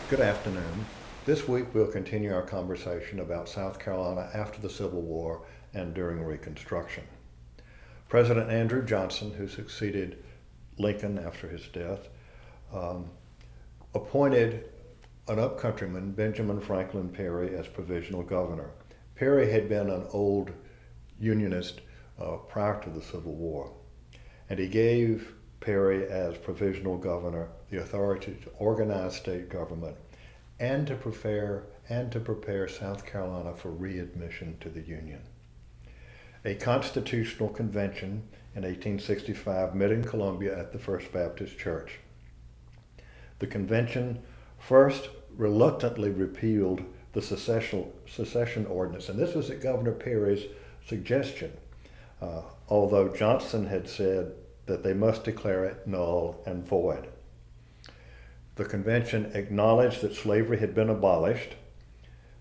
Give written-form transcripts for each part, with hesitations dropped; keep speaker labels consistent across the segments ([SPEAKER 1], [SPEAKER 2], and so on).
[SPEAKER 1] Good afternoon. This week we'll continue our conversation about South Carolina after the Civil War and during Reconstruction. President Andrew Johnson, who succeeded Lincoln after his death, appointed an upcountryman, Benjamin Franklin Perry, as provisional governor. Perry had been an old Unionist prior to the Civil War, and he gave Perry, as provisional governor, the authority to organize state government and to prepare South Carolina for readmission to the Union. A constitutional convention in 1865 met in Columbia at the First Baptist Church. The convention first reluctantly repealed the secession ordinance, and this was at Governor Perry's suggestion, although Johnson had said that they must declare it null and void. The convention acknowledged that slavery had been abolished.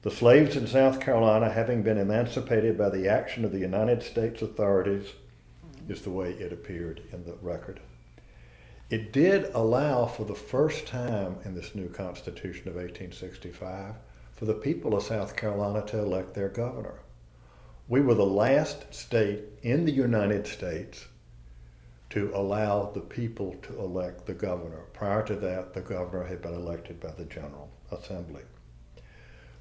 [SPEAKER 1] The slaves in South Carolina, having been emancipated by the action of the United States authorities, is the way it appeared in the record. It did allow, for the first time in this new Constitution of 1865, for the people of South Carolina to elect their governor. We were the last state in the United States to allow the people to elect the governor. Prior to that, the governor had been elected by the General Assembly.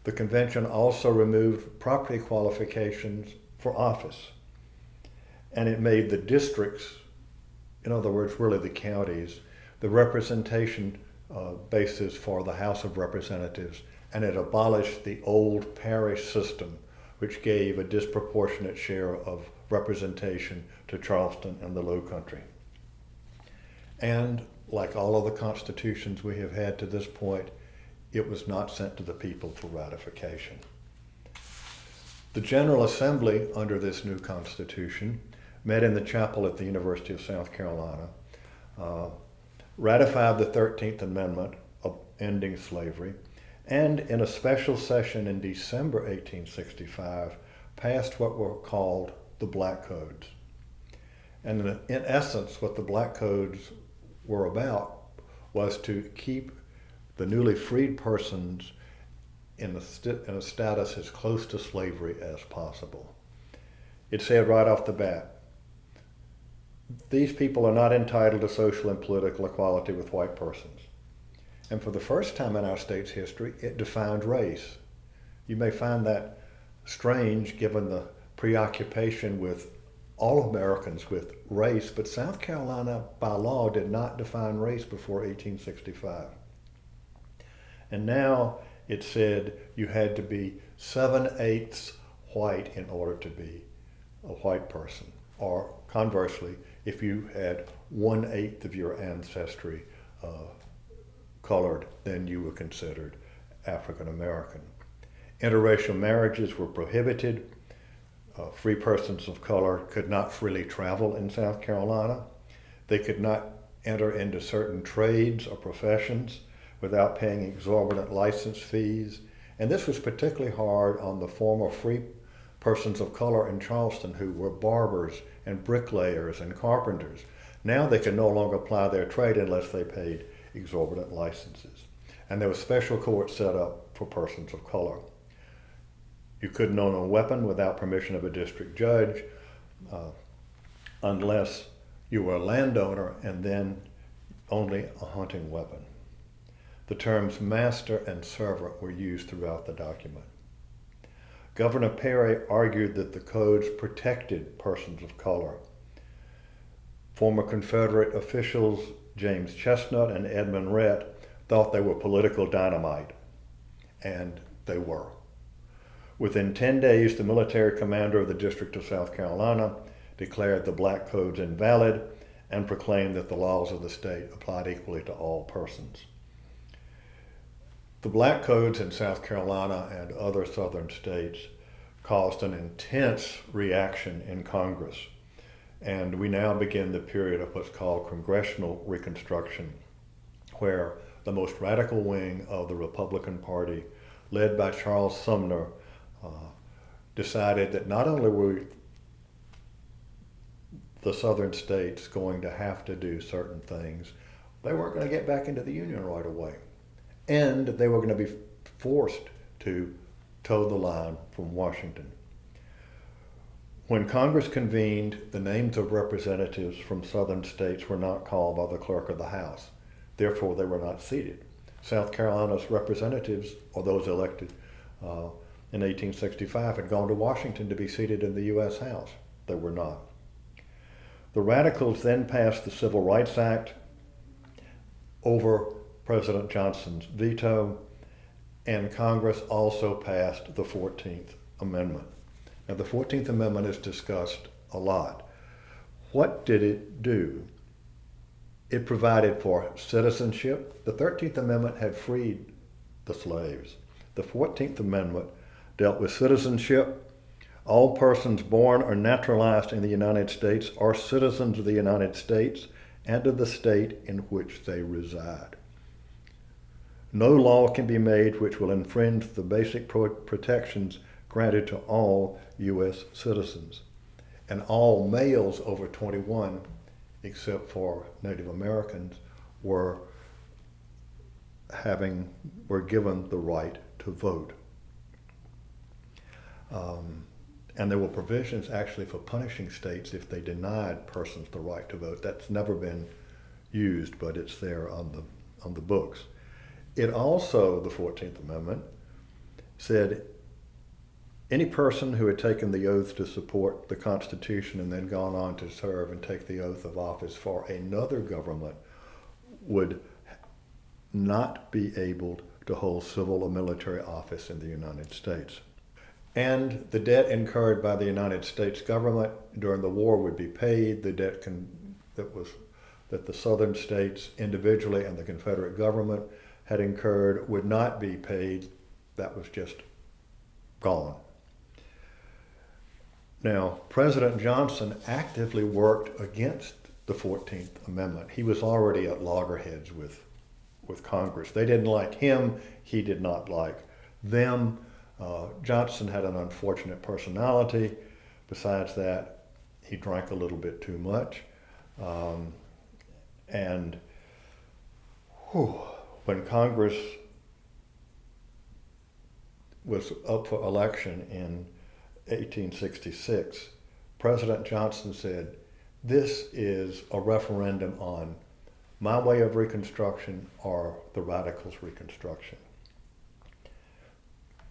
[SPEAKER 1] The convention also removed property qualifications for office, and it made the districts, in other words, really the counties, the representation basis for the House of Representatives, and it abolished the old parish system, which gave a disproportionate share of representation to Charleston and the Low Country. And like all of the constitutions we have had to this point, it was not sent to the people for ratification. The General Assembly, under this new Constitution, met in the chapel at the University of South Carolina, ratified the 13th Amendment of ending slavery, and in a special session in December 1865, passed what were called the Black Codes. And in essence, what the Black Codes were about was to keep the newly freed persons in a status as close to slavery as possible. It said right off the bat, these people are not entitled to social and political equality with white persons. And for the first time in our state's history, it defined race. You may find that strange given the preoccupation with all Americans with race, but South Carolina by law did not define race before 1865. And now it said you had to be 7/8 white in order to be a white person. Or conversely, if you had 1/8 of your ancestry colored, then you were considered African American. Interracial marriages were prohibited. Free persons of color could not freely travel in South Carolina. They could not enter into certain trades or professions without paying exorbitant license fees. And this was particularly hard on the former free persons of color in Charleston who were barbers and bricklayers and carpenters. Now they could no longer apply their trade unless they paid exorbitant licenses. And there was special courts set up for persons of color. You couldn't own a weapon without permission of a district judge unless you were a landowner, and then only a hunting weapon. The terms master and servant were used throughout the document. Governor Perry argued that the codes protected persons of color. Former Confederate officials James Chestnut and Edmund Rhett thought they were political dynamite, and they were. Within 10 days, the military commander of the District of South Carolina declared the Black Codes invalid and proclaimed that the laws of the state applied equally to all persons. The Black Codes in South Carolina and other southern states caused an intense reaction in Congress, and we now begin the period of what's called Congressional Reconstruction, where the most radical wing of the Republican Party, led by Charles Sumner, decided that not only were the southern states going to have to do certain things, they weren't going to get back into the Union right away. and they were going to be forced to toe the line from Washington. When Congress convened, the names of representatives from southern states were not called by the clerk of the House. Therefore, they were not seated. South Carolina's representatives, or those elected in 1865, had gone to Washington to be seated in the U.S. House. They were not. The Radicals then passed the Civil Rights Act over President Johnson's veto, and Congress also passed the 14th Amendment. Now, the 14th Amendment is discussed a lot. What did it do? It provided for citizenship. The 13th Amendment had freed the slaves. The 14th Amendment dealt with citizenship. All persons born or naturalized in the United States are citizens of the United States and of the state in which they reside. No law can be made which will infringe the basic protections granted to all U.S. citizens. And all males over 21, except for Native Americans, were given the right to vote. And there were provisions actually for punishing states if they denied persons the right to vote. That's never been used, but it's there on the books. It also, the 14th Amendment, said any person who had taken the oath to support the Constitution and then gone on to serve and take the oath of office for another government would not be able to hold civil or military office in the United States. And the debt incurred by the United States government during the war would be paid. The debt that the southern states individually and the Confederate government had incurred would not be paid. That was just gone. Now, President Johnson actively worked against the 14th Amendment. He was already at loggerheads with Congress. They didn't like him. He did not like them. Johnson had an unfortunate personality. Besides that, he drank a little bit too much. When Congress was up for election in 1866, President Johnson said, "This is a referendum on my way of Reconstruction or the Radicals' Reconstruction."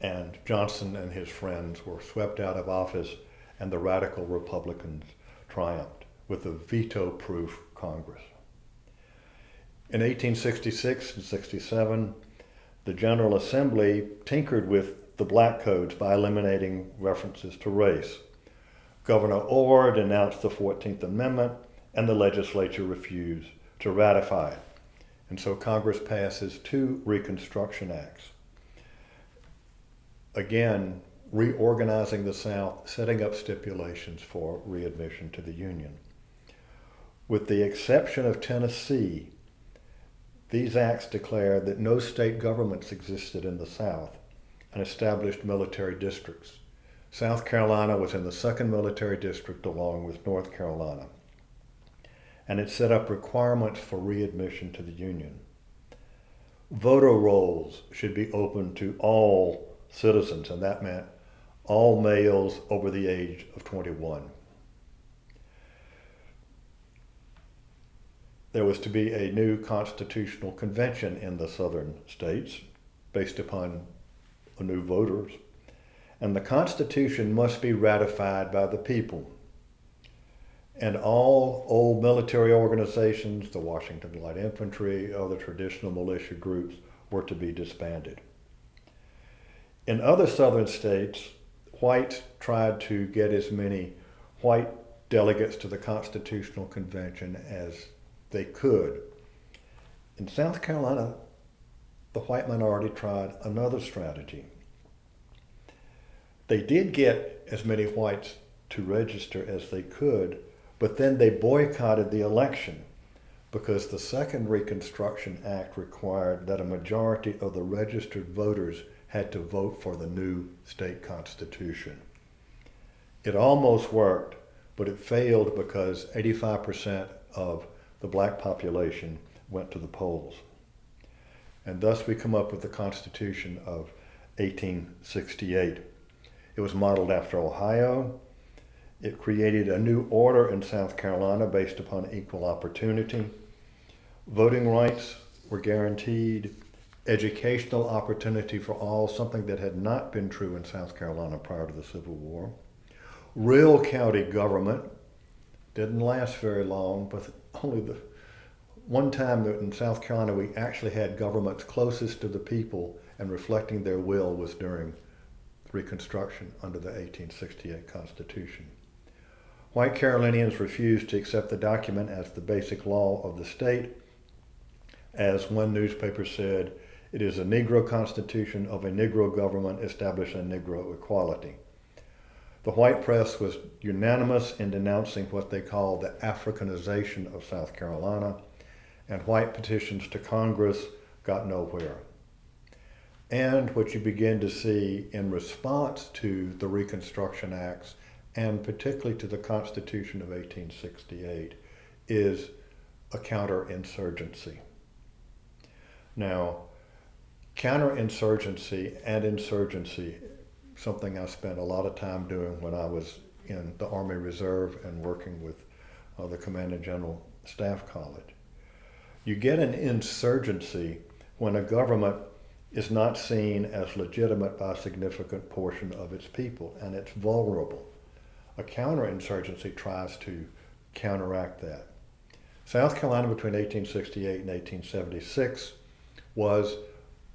[SPEAKER 1] And Johnson and his friends were swept out of office, and the radical Republicans triumphed with a veto-proof Congress. In 1866 and 67, the General Assembly tinkered with the black codes by eliminating references to race. Governor Orr denounced the 14th Amendment, and the legislature refused to ratify it. And so Congress passes two Reconstruction Acts. Again, reorganizing the South, setting up stipulations for readmission to the Union. With the exception of Tennessee, these acts declared that no state governments existed in the South and established military districts. South Carolina was in the 2nd Military District along with North Carolina. And it set up requirements for readmission to the Union. Voter rolls should be open to all citizens, and that meant all males over the age of 21. There was to be a new constitutional convention in the southern states based upon new voters, and the Constitution must be ratified by the people. And all old military organizations, the Washington Light Infantry, other traditional militia groups, were to be disbanded. In other southern states, whites tried to get as many white delegates to the Constitutional Convention as they could. In South Carolina, the white minority tried another strategy. They did get as many whites to register as they could, but then they boycotted the election because the Second Reconstruction Act required that a majority of the registered voters had to vote for the new state constitution. It almost worked, but it failed because 85% of the black population went to the polls. And thus we come up with the Constitution of 1868. It was modeled after Ohio. It created a new order in South Carolina based upon equal opportunity. Voting rights were guaranteed. Educational opportunity for all, something that had not been true in South Carolina prior to the Civil War. Real county government didn't last very long, but only the one time that in South Carolina we actually had governments closest to the people and reflecting their will was during Reconstruction under the 1868 Constitution. White Carolinians refused to accept the document as the basic law of the state. As one newspaper said, it is a Negro Constitution of a Negro government establishing Negro equality. The white press was unanimous in denouncing what they called the Africanization of South Carolina, and white petitions to Congress got nowhere. And what you begin to see in response to the Reconstruction Acts, and particularly to the Constitution of 1868, is a counterinsurgency. Now, counterinsurgency and insurgency, something I spent a lot of time doing when I was in the Army Reserve and working with the Commanding General Staff College. You get an insurgency when a government is not seen as legitimate by a significant portion of its people, and it's vulnerable. A counterinsurgency tries to counteract that. South Carolina between 1868 and 1876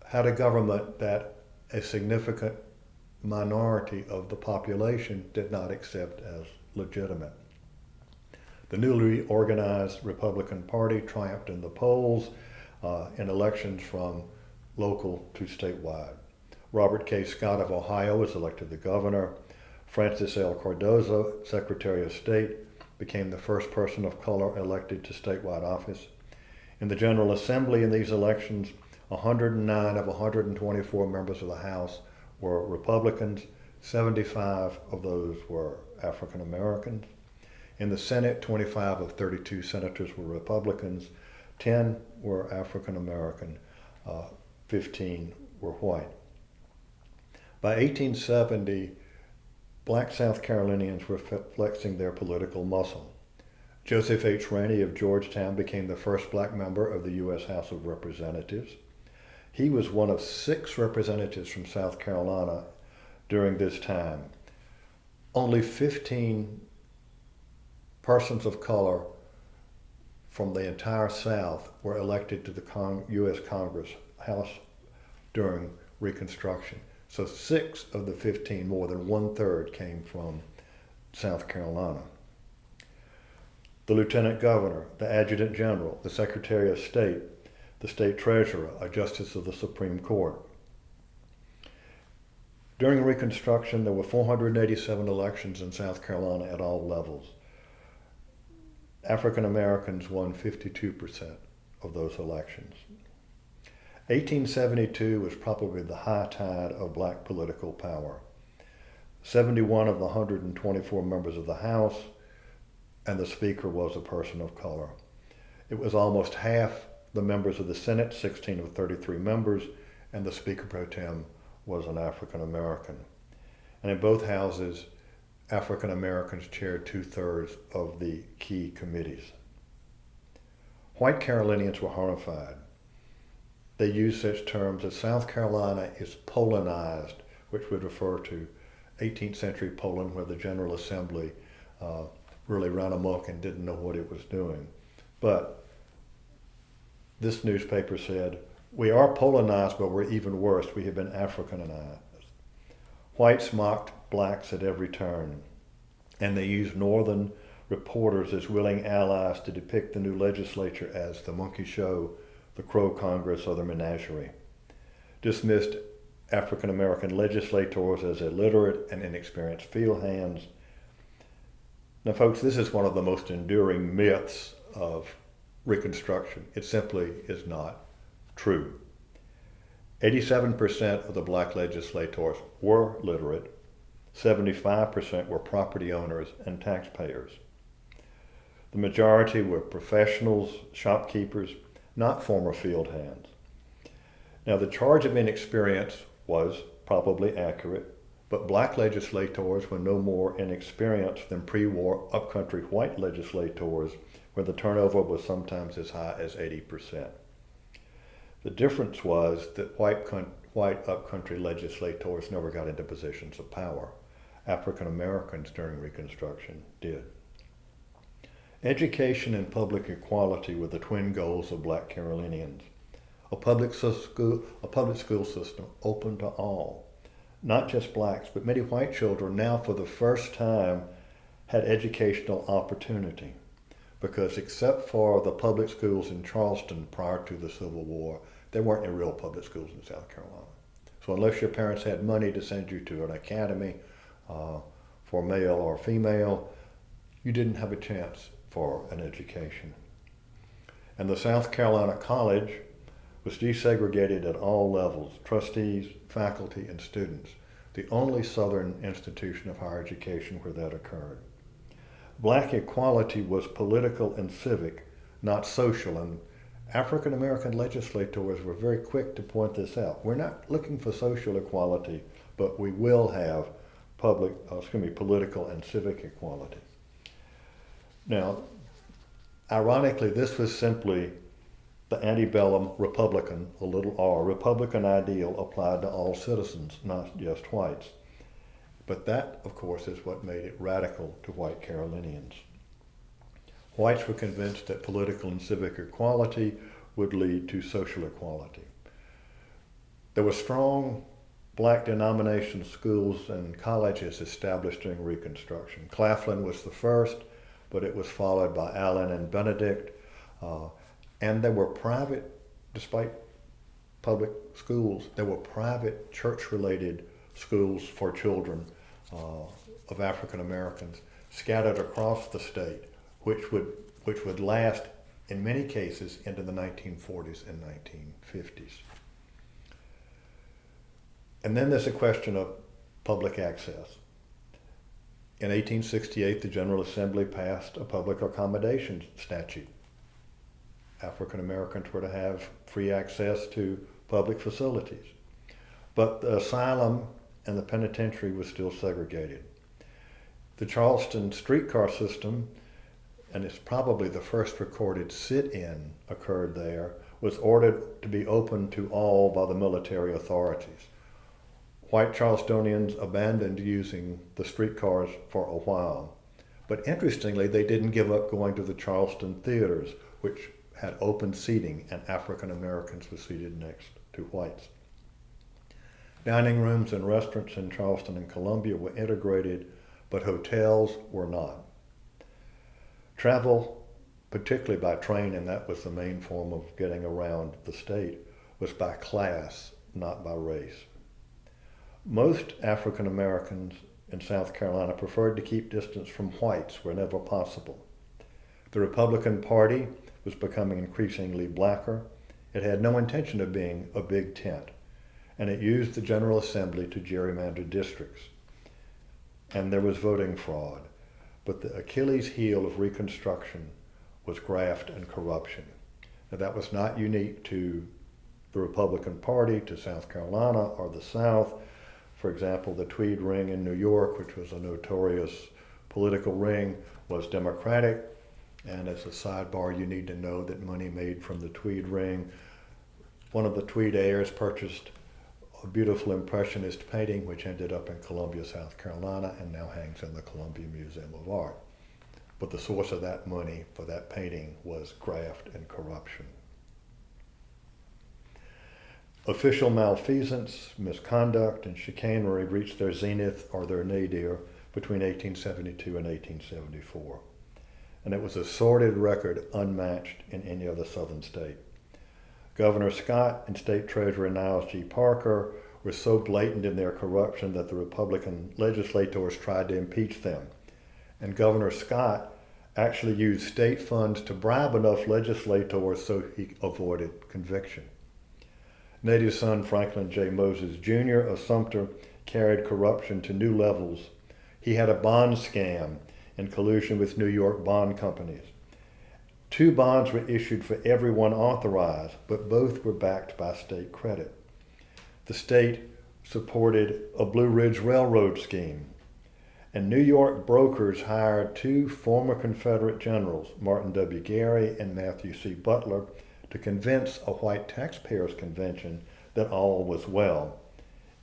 [SPEAKER 1] had a government that a significant minority of the population did not accept as legitimate. The newly organized Republican Party triumphed in the polls in elections from local to statewide. Robert K. Scott of Ohio was elected the governor. Francis L. Cardozo, Secretary of State, became the first person of color elected to statewide office. In the General Assembly in these elections, 109 of 124 members of the House were Republicans. 75 of those were African Americans. In the Senate, 25 of 32 senators were Republicans. 10 were African American. 15 were white. By 1870, black South Carolinians were flexing their political muscle. Joseph H. Rainey of Georgetown became the first black member of the U.S. House of Representatives. He was one of 6 representatives from South Carolina during this time. Only 15 persons of color from the entire South were elected to the U.S. Congress House during Reconstruction. So 6 of the 15, more than 1/3, came from South Carolina. The Lieutenant Governor, the Adjutant General, the Secretary of State, the State Treasurer, a Justice of the Supreme Court. During Reconstruction, there were 487 elections in South Carolina at all levels. African Americans won 52% of those elections. 1872 was probably the high tide of black political power. 71 of the 124 members of the House and the Speaker was a person of color. It was almost half the members of the Senate, 16 of 33 members, and the Speaker pro tem was an African American. And in both houses, African Americans chaired 2/3 of the key committees. White Carolinians were horrified. They used such terms as South Carolina is Polandized, which would refer to 18th century Poland, where the General Assembly really ran amok and didn't know what it was doing. But this newspaper said, "We are Polandized, but we're even worse. We have been Africanized." Whites mocked blacks at every turn, and they used Northern reporters as willing allies to depict the new legislature as the monkey show, the Crow Congress, or the menagerie. Dismissed African American legislators as illiterate and inexperienced field hands. Now, folks, this is one of the most enduring myths of Reconstruction. It simply is not true. 87% of the black legislators were literate. 75% were property owners and taxpayers. The majority were professionals, shopkeepers, not former field hands. Now, the charge of inexperience was probably accurate, but black legislators were no more inexperienced than pre-war upcountry white legislators, where the turnover was sometimes as high as 80%. The difference was that white upcountry legislators never got into positions of power. African Americans during Reconstruction did. Education and public equality were the twin goals of black Carolinians. A public school system open to all, not just blacks, but many white children now for the first time had educational opportunity, because except for the public schools in Charleston prior to the Civil War, there weren't any real public schools in South Carolina. So unless your parents had money to send you to an academy for male or female, you didn't have a chance for an education. And the South Carolina College was desegregated at all levels, trustees, faculty, and students, the only Southern institution of higher education where that occurred. Black equality was political and civic, not social, and African American legislators were very quick to point this out. We're not looking for social equality, but we will have political and civic equality. Now, ironically, this was simply the antebellum Republican, a little r, Republican ideal applied to all citizens, not just whites. But that, of course, is what made it radical to white Carolinians. Whites were convinced that political and civic equality would lead to social equality. There were strong black denomination schools and colleges established during Reconstruction. Claflin was the first, but it was followed by Allen and Benedict. And there were private, despite public schools, there were private church-related schools for children of African Americans scattered across the state, which would last, in many cases, into the 1940s and 1950s. And then there's a question of public access. In 1868, the General Assembly passed a public accommodations statute. African Americans were to have free access to public facilities. But the asylum and the penitentiary was still segregated. The Charleston streetcar system, and it's probably the first recorded sit-in occurred there, was ordered to be open to all by the military authorities. White Charlestonians abandoned using the streetcars for a while. But interestingly, they didn't give up going to the Charleston theaters, which had open seating, and African Americans were seated next to whites. Dining rooms and restaurants in Charleston and Columbia were integrated, but hotels were not. Travel, particularly by train, and that was the main form of getting around the state, was by class, not by race. Most African Americans in South Carolina preferred to keep distance from whites whenever possible. The Republican Party was becoming increasingly blacker. It had no intention of being a big tent, and it used the General Assembly to gerrymander districts. And there was voting fraud. But the Achilles heel of Reconstruction was graft and corruption. Now, that was not unique to the Republican Party, to South Carolina or the South. For example, the Tweed Ring in New York, which was a notorious political ring, was Democratic. And as a sidebar, you need to know that money made from the Tweed Ring. One of the Tweed heirs purchased a beautiful Impressionist painting, which ended up in Columbia, South Carolina, and now hangs in the Columbia Museum of Art. But the source of that money for that painting was graft and corruption. Official malfeasance, misconduct, and chicanery reached their zenith or their nadir between 1872 and 1874. And it was a sordid record unmatched in any other Southern state. Governor Scott and State Treasurer Niles G. Parker were so blatant in their corruption that the Republican legislators tried to impeach them. And Governor Scott actually used state funds to bribe enough legislators so he avoided conviction. Native son Franklin J. Moses Jr. of Sumter carried corruption to new levels. He had a bond scam in collusion with New York bond companies. 2 bonds were issued for everyone authorized, but both were backed by state credit. The state supported a Blue Ridge Railroad scheme, and New York brokers hired 2 former Confederate generals, Martin W. Gary and Matthew C. Butler, to convince a white taxpayers convention that all was well.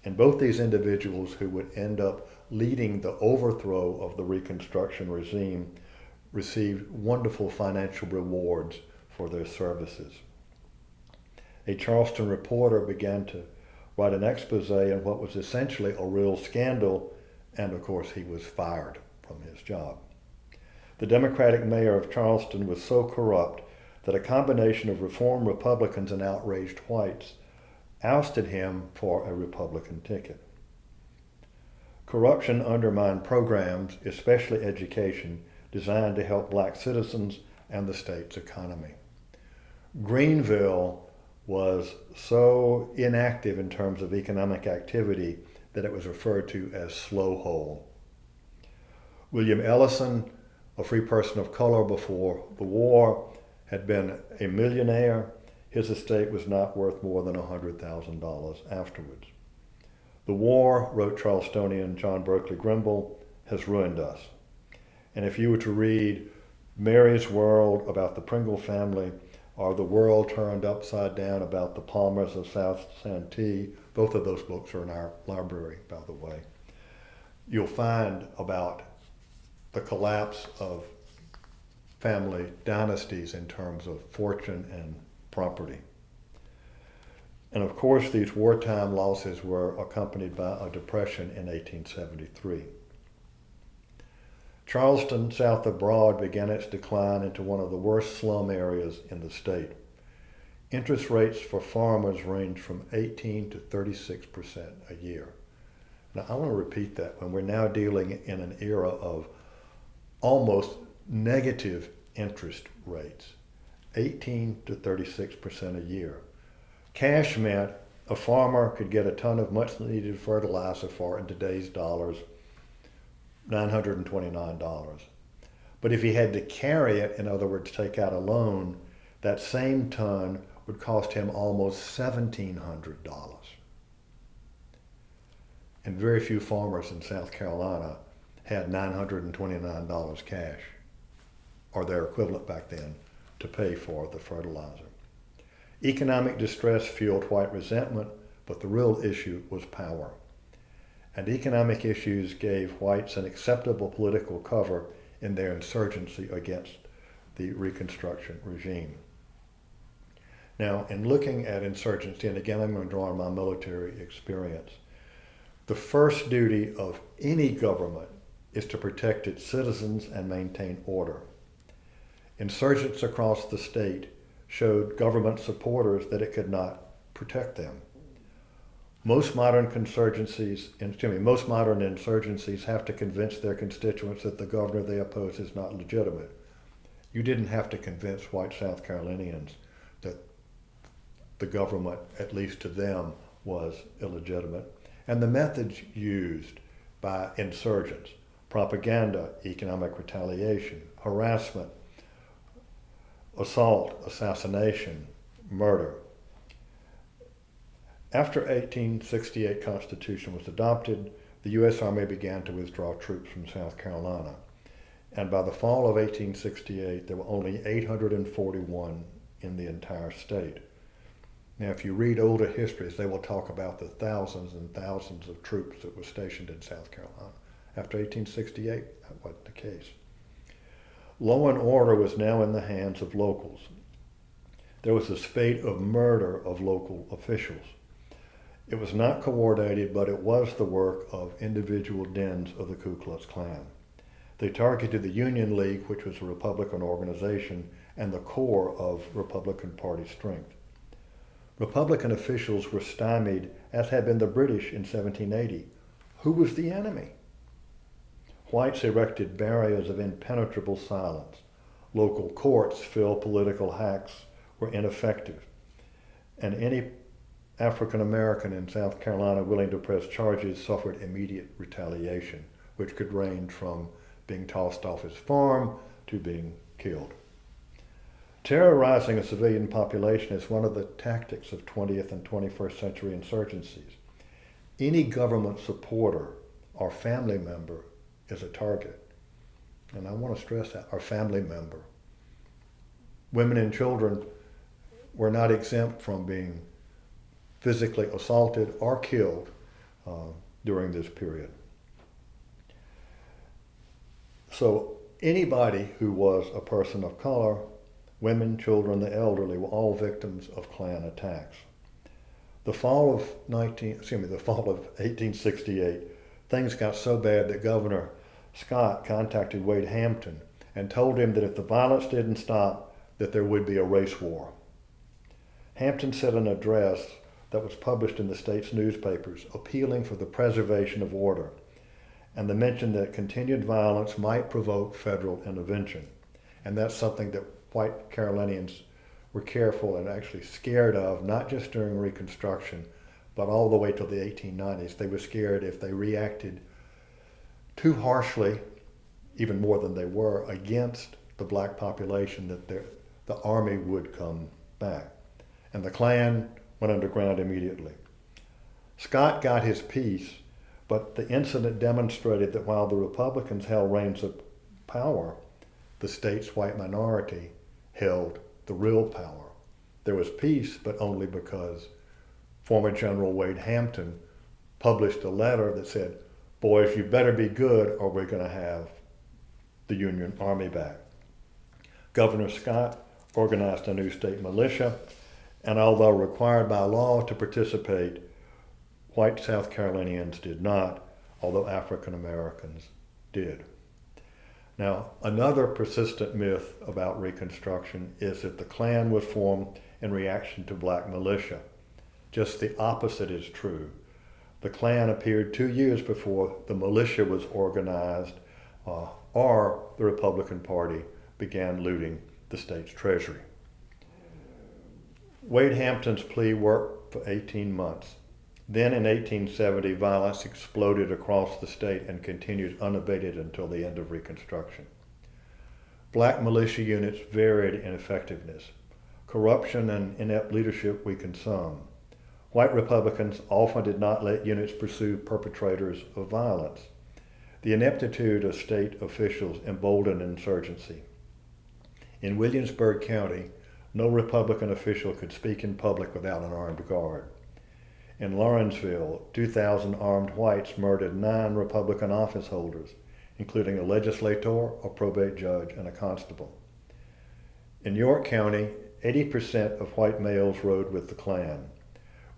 [SPEAKER 1] And both these individuals, who would end up leading the overthrow of the Reconstruction regime, received wonderful financial rewards for their services. A Charleston reporter began to write an expose on what was essentially a real scandal, and of course he was fired from his job. The Democratic mayor of Charleston was so corrupt that a combination of reform Republicans and outraged whites ousted him for a Republican ticket. Corruption undermined programs, especially education, designed to help black citizens and the state's economy. Greenville was so inactive in terms of economic activity that it was referred to as slow hole. William Ellison, a free person of color before the war, had been a millionaire. His estate was not worth more than $100,000 afterwards. The war, wrote Charlestonian John Berkeley Grimble, has ruined us. And if you were to read Mary's World about the Pringle family, or The World Turned Upside Down about the Palmers of South Santee, both of those books are in our library, by the way, you'll find about the collapse of family dynasties in terms of fortune and property. And of course, these wartime losses were accompanied by a depression in 1873. Charleston, south of Broad, began its decline into one of the worst slum areas in the state. Interest rates for farmers ranged from 18 to 36% a year. Now, I want to repeat that. When we're now dealing in an era of almost negative interest rates, 18 to 36% a year. Cash meant a farmer could get a ton of much needed fertilizer for, in today's dollars, $929. But if he had to carry it, in other words, take out a loan, that same ton would cost him almost $1,700. And very few farmers in South Carolina had $929 cash, or their equivalent back then, to pay for the fertilizer. Economic distress fueled white resentment, but the real issue was power. And economic issues gave whites an acceptable political cover in their insurgency against the Reconstruction regime. Now, in looking at insurgency, and again I'm going to draw on my military experience, the first duty of any government is to protect its citizens and maintain order. Insurgents across the state showed government supporters that it could not protect them. Most modern insurgencies have to convince their constituents that the governor they oppose is not legitimate. You didn't have to convince white South Carolinians that the government, at least to them, was illegitimate. And the methods used by insurgents: propaganda, economic retaliation, harassment, assault, assassination, murder. After 1868 Constitution was adopted, the U.S. Army began to withdraw troops from South Carolina. And by the fall of 1868, there were only 841 in the entire state. Now, if you read older histories, they will talk about the thousands and thousands of troops that were stationed in South Carolina. After 1868, that wasn't the case. Law and order was now in the hands of locals. There was a spate of murder of local officials. It was not coordinated, but it was the work of individual dens of the Ku Klux Klan. They targeted the Union League, which was a Republican organization, and the core of Republican Party strength. Republican officials were stymied, as had been the British in 1780. Who was the enemy? Whites erected barriers of impenetrable silence. Local courts, filled political hacks, were ineffective. And any African American in South Carolina willing to press charges suffered immediate retaliation, which could range from being tossed off his farm to being killed. Terrorizing a civilian population is one of the tactics of 20th and 21st century insurgencies. Any government supporter or family member is a target. And I want to stress that, our family member. Women and children were not exempt from being physically assaulted or killed during this period. So anybody who was a person of color, women, children, the elderly, were all victims of Klan attacks. The fall of 1868, things got so bad that Governor Scott contacted Wade Hampton and told him that if the violence didn't stop, that there would be a race war. Hampton sent an address that was published in the state's newspapers appealing for the preservation of order and the mention that continued violence might provoke federal intervention. And that's something that white Carolinians were careful and actually scared of, not just during Reconstruction, but all the way till the 1890s. They were scared if they reacted too harshly, even more than they were, against the black population, that the army would come back. And the Klan went underground immediately. Scott got his peace, but the incident demonstrated that while the Republicans held reins of power, the state's white minority held the real power. There was peace, but only because former General Wade Hampton published a letter that said, "Boys, you better be good or we're going to have the Union Army back." Governor Scott organized a new state militia, and although required by law to participate, white South Carolinians did not, although African Americans did. Now, another persistent myth about Reconstruction is that the Klan was formed in reaction to black militia. Just the opposite is true. The Klan appeared 2 years before the militia was organized or the Republican Party began looting the state's treasury. Wade Hampton's plea worked for 18 months. Then in 1870, violence exploded across the state and continued unabated until the end of Reconstruction. Black militia units varied in effectiveness. Corruption and inept leadership weakened some. White Republicans often did not let units pursue perpetrators of violence. The ineptitude of state officials emboldened insurgency. In Williamsburg County, no Republican official could speak in public without an armed guard. In Lawrenceville, 2,000 armed whites murdered 9 Republican office holders, including a legislator, a probate judge, and a constable. In York County, 80% of white males rode with the Klan.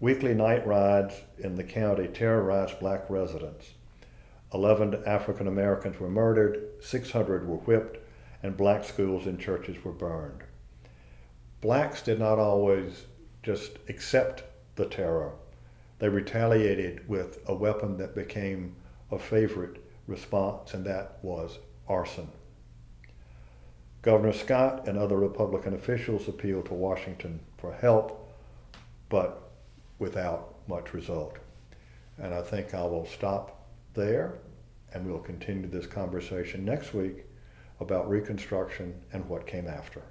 [SPEAKER 1] Weekly night rides in the county terrorized black residents. 11 African Americans were murdered, 600 were whipped, and black schools and churches were burned. Blacks did not always just accept the terror. They retaliated with a weapon that became a favorite response, and that was arson. Governor Scott and other Republican officials appealed to Washington for help, but without much result. And I think I will stop there, and we'll continue this conversation next week about Reconstruction and what came after.